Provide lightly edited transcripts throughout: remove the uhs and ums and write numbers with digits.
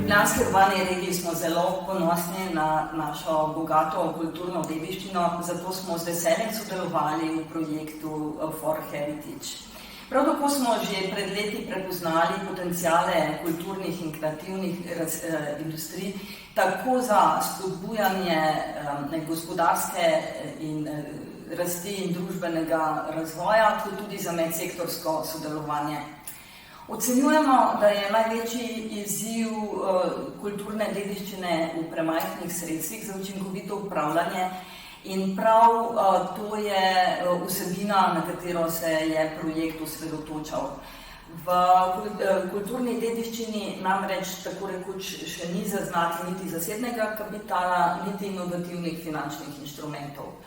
Ljubljanski urbani regiji smo zelo ponosni na našo bogato kulturno dediščino, zato smo z veseljem sodelovali v projektu For Heritage. Prav tako smo že pred leti prepoznali potenciale kulturnih in kreativnih industrij, tako za spodbujanje gospodarske in rasti in družbenega razvoja, kot tudi za medsektorsko sodelovanje. Ocenjujemo, da je največji izziv kulturne dediščine v premajhnih sredstvih za učinkovito upravljanje in prav to je vsebina, na katero se je projekt osredotočal. V kulturni dediščini namreč tako rekoč še ni zaznati niti zasebnega kapitala, niti inovativnih finančnih inštrumentov.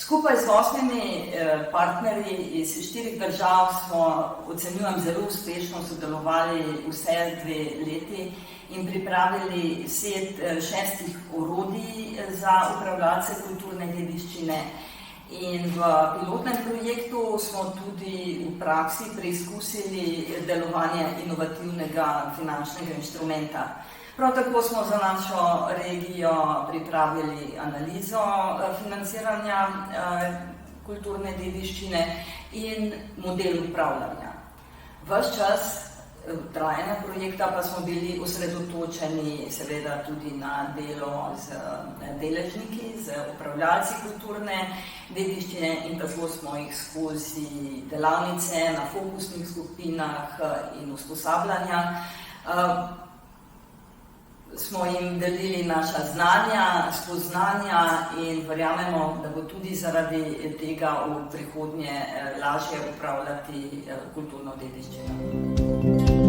Skupaj z 8 partnerji iz 4 držav smo, ocenjujem, zelo uspešno sodelovali vse 2 leti in pripravili set 6 orodij za upravljalce kulturne dediščine. In v pilotnem projektu smo tudi v praksi preizkusili delovanje inovativnega finančnega inštrumenta. Prav tako smo za našo regijo pripravili analizo financiranja kulturne dediščine in model upravljanja. Ves čas trajanja projekta pa smo bili osredotočeni seveda tudi na delo z deležniki, z upravljalci kulturne dediščine in tako smo jih skozi delavnice na fokusnih skupinah in usposabljanja smo jim delili naša znanja, spoznanja in verjamemo, da bo tudi zaradi tega v prihodnje lažje upravljati kulturno dediščino.